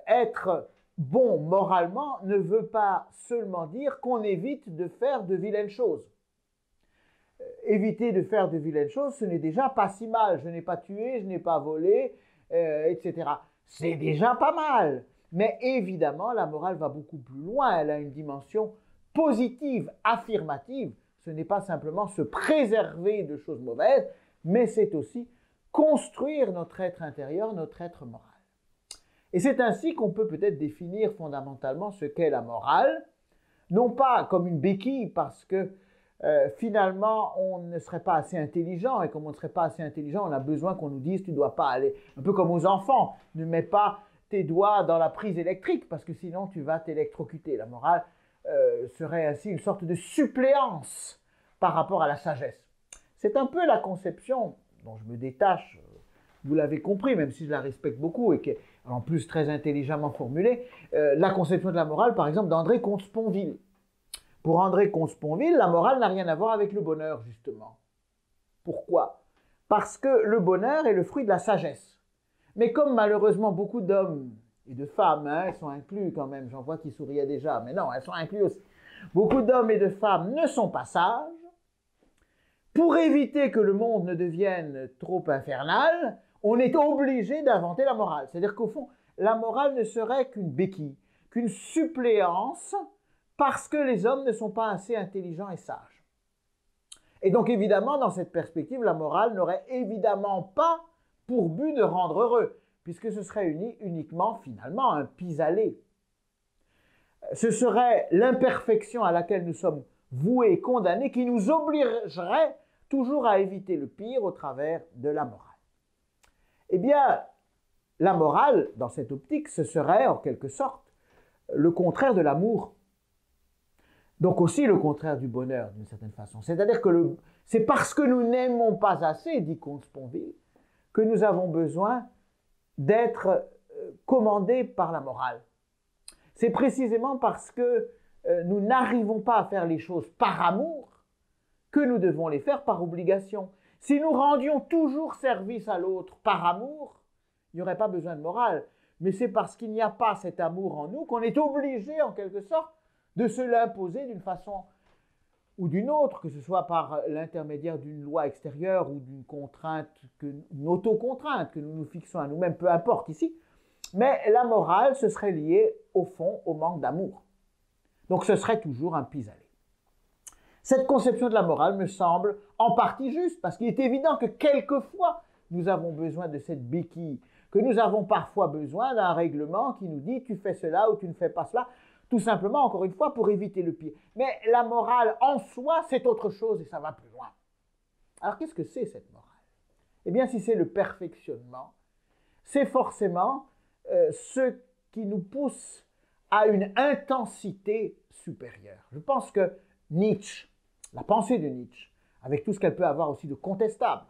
Être bon moralement ne veut pas seulement dire qu'on évite de faire de vilaines choses. Éviter de faire de vilaines choses, ce n'est déjà pas si mal. Je n'ai pas tué, je n'ai pas volé, etc. C'est déjà pas mal. Mais évidemment, la morale va beaucoup plus loin. Elle a une dimension positive, affirmative. Ce n'est pas simplement se préserver de choses mauvaises, mais c'est aussi construire notre être intérieur, notre être moral. Et c'est ainsi qu'on peut peut-être définir fondamentalement ce qu'est la morale, non pas comme une béquille parce que finalement on ne serait pas assez intelligent, et comme on ne serait pas assez intelligent, on a besoin qu'on nous dise tu ne dois pas aller, un peu comme aux enfants, ne mets pas tes doigts dans la prise électrique parce que sinon tu vas t'électrocuter. La morale serait ainsi une sorte de suppléance par rapport à la sagesse. C'est un peu la conception dont je me détache, vous l'avez compris, même si je la respecte beaucoup et qui est en plus très intelligemment formulée, la conception de la morale, par exemple, d'André Comte-Sponville. Pour André Comte-Sponville, la morale n'a rien à voir avec le bonheur, justement. Pourquoi? Parce que le bonheur est le fruit de la sagesse. Mais comme malheureusement beaucoup d'hommes et de femmes, elles sont inclus quand même, j'en vois qui souriaient déjà, mais non, elles sont inclus aussi. Beaucoup d'hommes et de femmes ne sont pas sages. Pour éviter que le monde ne devienne trop infernal, on est obligé d'inventer la morale. C'est-à-dire qu'au fond, la morale ne serait qu'une béquille, qu'une suppléance, parce que les hommes ne sont pas assez intelligents et sages. Et donc évidemment, dans cette perspective, la morale n'aurait évidemment pas pour but de rendre heureux, puisque ce serait uniquement, finalement, un pis-aller. Ce serait l'imperfection à laquelle nous sommes voués, condamnés, qui nous obligerait toujours à éviter le pire au travers de la morale. Eh bien, la morale, dans cette optique, ce serait, en quelque sorte, le contraire de l'amour. Donc aussi le contraire du bonheur, d'une certaine façon. C'est-à-dire que c'est parce que nous n'aimons pas assez, dit Comte-Sponville, que nous avons besoin d'être commandés par la morale. C'est précisément parce que nous n'arrivons pas à faire les choses par amour que nous devons les faire par obligation. Si nous rendions toujours service à l'autre par amour, il n'y aurait pas besoin de morale. Mais c'est parce qu'il n'y a pas cet amour en nous qu'on est obligé, en quelque sorte, de se l'imposer d'une façon ou d'une autre, que ce soit par l'intermédiaire d'une loi extérieure ou d'une contrainte, une autocontrainte que nous nous fixons à nous-mêmes, peu importe ici. Mais la morale, ce serait lié, au fond, au manque d'amour. Donc ce serait toujours un pis-aller. Cette conception de la morale me semble en partie juste, parce qu'il est évident que quelquefois, nous avons besoin de cette béquille, que nous avons parfois besoin d'un règlement qui nous dit « tu fais cela ou tu ne fais pas cela », tout simplement, encore une fois, pour éviter le pire. Mais la morale en soi, c'est autre chose et ça va plus loin. Alors qu'est-ce que c'est cette morale? Eh bien, si c'est le perfectionnement, c'est forcément ce qui nous pousse à une intensité supérieure. Je pense que Nietzsche, la pensée de Nietzsche, avec tout ce qu'elle peut avoir aussi de contestable,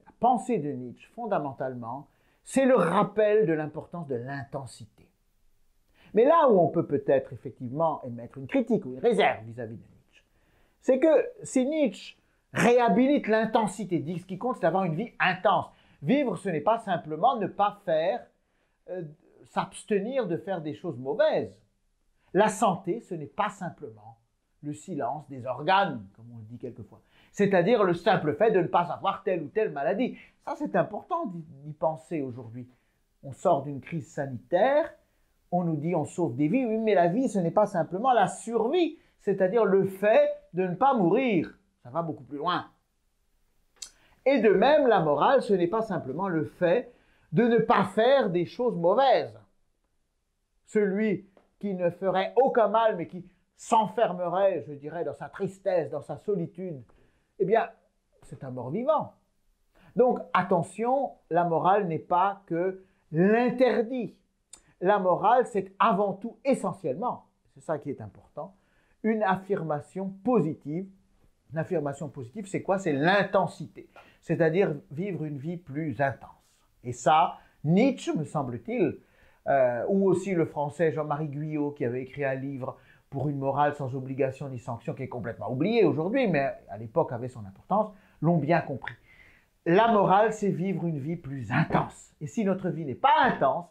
la pensée de Nietzsche, fondamentalement, c'est le rappel de l'importance de l'intensité. Mais là où on peut peut-être effectivement émettre une critique ou une réserve vis-à-vis de Nietzsche, c'est que si Nietzsche réhabilite l'intensité, dit ce qui compte, c'est d'avoir une vie intense. Vivre, ce n'est pas simplement ne pas faire, s'abstenir de faire des choses mauvaises. La santé, ce n'est pas simplement le silence des organes, comme on le dit quelquefois. C'est-à-dire le simple fait de ne pas avoir telle ou telle maladie. Ça, c'est important d'y penser aujourd'hui. On sort d'une crise sanitaire, on nous dit on sauve des vies, oui, mais la vie, ce n'est pas simplement la survie, c'est-à-dire le fait de ne pas mourir. Ça va beaucoup plus loin. Et de même, la morale, ce n'est pas simplement le fait de ne pas faire des choses mauvaises. Celui qui ne ferait aucun mal, mais qui s'enfermerait, je dirais, dans sa tristesse, dans sa solitude, eh bien, c'est un mort-vivant. Donc, attention, la morale n'est pas que l'interdit. La morale, c'est avant tout, essentiellement, c'est ça qui est important, une affirmation positive. Une affirmation positive, c'est quoi? C'est l'intensité, c'est-à-dire vivre une vie plus intense. Et ça, Nietzsche, me semble-t-il, ou aussi le français Jean-Marie Guyot, qui avait écrit un livre pour une morale sans obligation ni sanction, qui est complètement oublié aujourd'hui, mais à l'époque avait son importance, l'ont bien compris. La morale, c'est vivre une vie plus intense. Et si notre vie n'est pas intense,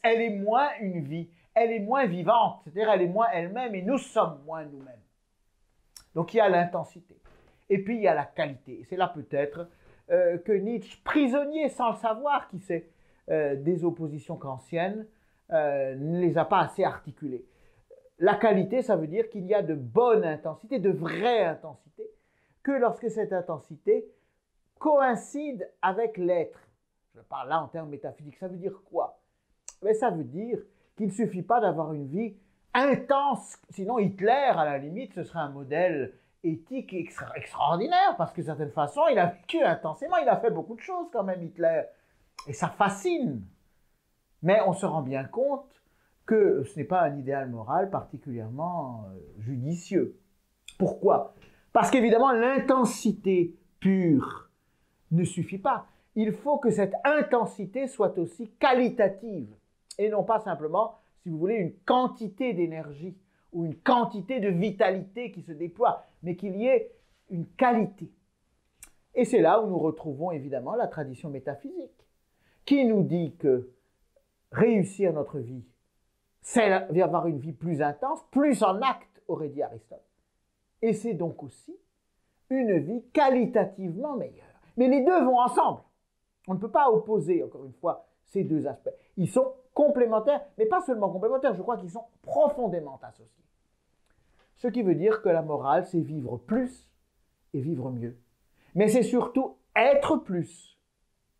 elle est moins une vie, elle est moins vivante, c'est-à-dire elle est moins elle-même et nous sommes moins nous-mêmes. Donc il y a l'intensité. Et puis il y a la qualité. Et c'est là peut-être que Nietzsche, prisonnier sans le savoir, qui sait des oppositions kantiennes, ne les a pas assez articulées. La qualité, ça veut dire qu'il y a de bonne intensité, de vraie intensité, que lorsque cette intensité coïncide avec l'être. Je parle là en termes métaphysiques. Ça veut dire quoi? Mais ça veut dire qu'il ne suffit pas d'avoir une vie intense, sinon Hitler, à la limite, ce serait un modèle éthique extraordinaire, parce que de certaine façon, il a vécu intensément, il a fait beaucoup de choses quand même, Hitler, et ça fascine. Mais on se rend bien compte que ce n'est pas un idéal moral particulièrement judicieux. Pourquoi? Parce qu'évidemment, l'intensité pure ne suffit pas. Il faut que cette intensité soit aussi qualitative, et non pas simplement, si vous voulez, une quantité d'énergie ou une quantité de vitalité qui se déploie, mais qu'il y ait une qualité. Et c'est là où nous retrouvons évidemment la tradition métaphysique, qui nous dit que réussir notre vie, c'est avoir une vie plus intense, plus en acte, aurait dit Aristote. Et c'est donc aussi une vie qualitativement meilleure. Mais les deux vont ensemble. On ne peut pas opposer, encore une fois, ces deux aspects. Ils sont complémentaires, mais pas seulement complémentaires, je crois qu'ils sont profondément associés. Ce qui veut dire que la morale, c'est vivre plus et vivre mieux. Mais c'est surtout être plus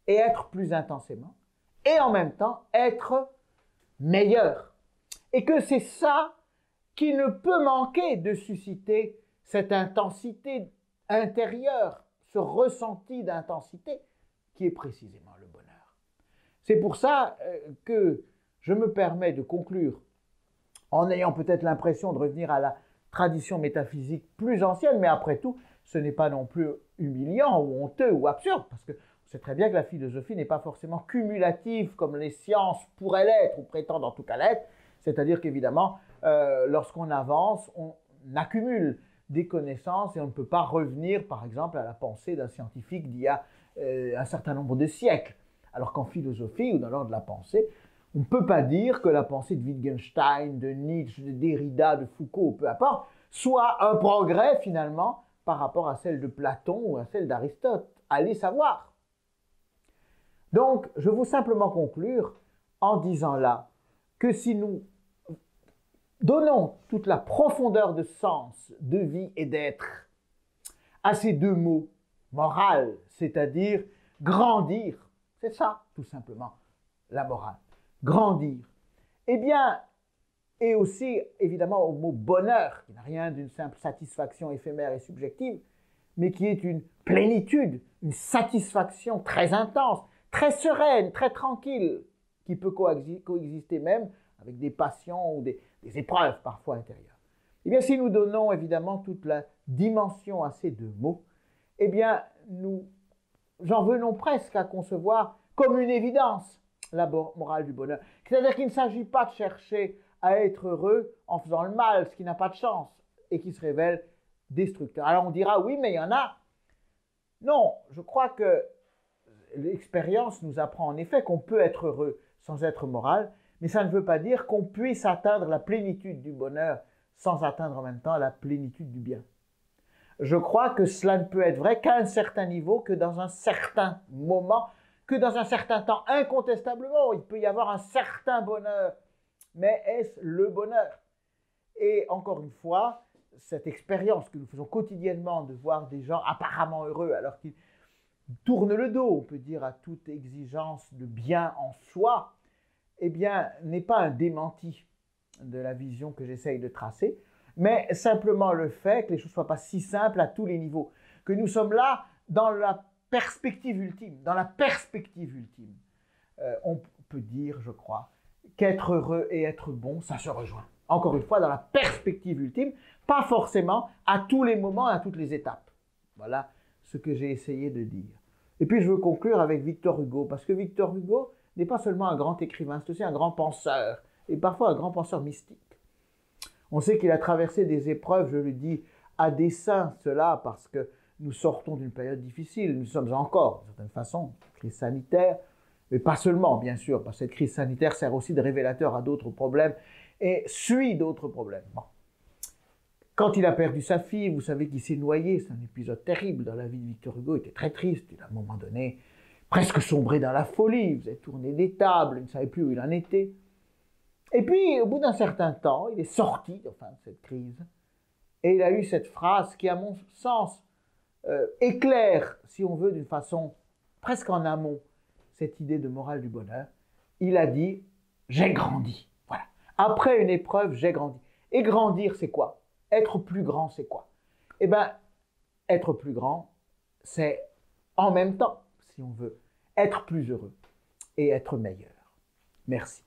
et être plus intensément, et en même temps être meilleur. Et que c'est ça qui ne peut manquer de susciter cette intensité intérieure, ce ressenti d'intensité qui est précisément le bonheur. C'est pour ça que je me permets de conclure en ayant peut-être l'impression de revenir à la tradition métaphysique plus ancienne, mais après tout, ce n'est pas non plus humiliant ou honteux ou absurde, parce que on sait très bien que la philosophie n'est pas forcément cumulative comme les sciences pourraient l'être ou prétendent en tout cas l'être, c'est-à-dire qu'évidemment, lorsqu'on avance, on accumule des connaissances et on ne peut pas revenir, par exemple, à la pensée d'un scientifique d'il y a un certain nombre de siècles. Alors qu'en philosophie ou dans l'ordre de la pensée, on ne peut pas dire que la pensée de Wittgenstein, de Nietzsche, de Derrida, de Foucault, peu importe, soit un progrès finalement par rapport à celle de Platon ou à celle d'Aristote. Allez savoir. Donc, je veux simplement conclure en disant là que si nous donnons toute la profondeur de sens, de vie et d'être à ces deux mots, morale, c'est-à-dire grandir, c'est ça tout simplement la morale, grandir, eh bien, et aussi évidemment au mot bonheur, qui n'a rien d'une simple satisfaction éphémère et subjective, mais qui est une plénitude, une satisfaction très intense, très sereine, très tranquille, qui peut coexister même avec des passions ou des épreuves parfois intérieures. Eh bien, si nous donnons évidemment toute la dimension à ces deux mots, eh bien, j'en venons presque à concevoir comme une évidence la morale du bonheur. C'est-à-dire qu'il ne s'agit pas de chercher à être heureux en faisant le mal, ce qui n'a pas de chance et qui se révèle destructeur. Alors on dira, oui, mais il y en a. Non, je crois que l'expérience nous apprend en effet qu'on peut être heureux sans être moral, mais ça ne veut pas dire qu'on puisse atteindre la plénitude du bonheur sans atteindre en même temps la plénitude du bien. Je crois que cela ne peut être vrai qu'à un certain niveau, que dans un certain moment, que dans un certain temps. Incontestablement, il peut y avoir un certain bonheur, mais est-ce le bonheur? Et encore une fois, cette expérience que nous faisons quotidiennement de voir des gens apparemment heureux alors qu'ils tournent le dos, on peut dire, à toute exigence de bien en soi, eh bien, n'est pas un démenti de la vision que j'essaye de tracer, mais simplement le fait que les choses ne soient pas si simples à tous les niveaux, que nous sommes là dans la perspective ultime, dans la perspective ultime. On peut dire, je crois, qu'être heureux et être bon, ça se rejoint. Encore une fois, dans la perspective ultime, pas forcément à tous les moments, à toutes les étapes. Voilà ce que j'ai essayé de dire. Et puis je veux conclure avec Victor Hugo, parce que Victor Hugo n'est pas seulement un grand écrivain, c'est aussi un grand penseur, et parfois un grand penseur mystique. On sait qu'il a traversé des épreuves, je le dis à dessein, cela parce que nous sortons d'une période difficile, nous sommes encore, d'une certaine façon, crise sanitaire, mais pas seulement, bien sûr, parce que cette crise sanitaire sert aussi de révélateur à d'autres problèmes et suit d'autres problèmes. Bon. Quand il a perdu sa fille, vous savez qu'il s'est noyé, c'est un épisode terrible dans la vie de Victor Hugo, il était très triste, il a à un moment donné presque sombré dans la folie, il faisait tourner des tables, il ne savait plus où il en était. Et puis, au bout d'un certain temps, il est sorti de cette crise, et il a eu cette phrase qui, à mon sens, éclaire, si on veut, d'une façon presque en amont, cette idée de morale du bonheur. Il a dit « j'ai grandi ». Voilà. Après une épreuve, j'ai grandi. Et grandir, c'est quoi? Être plus grand, c'est quoi? Eh bien, être plus grand, c'est en même temps, si on veut, être plus heureux et être meilleur. Merci.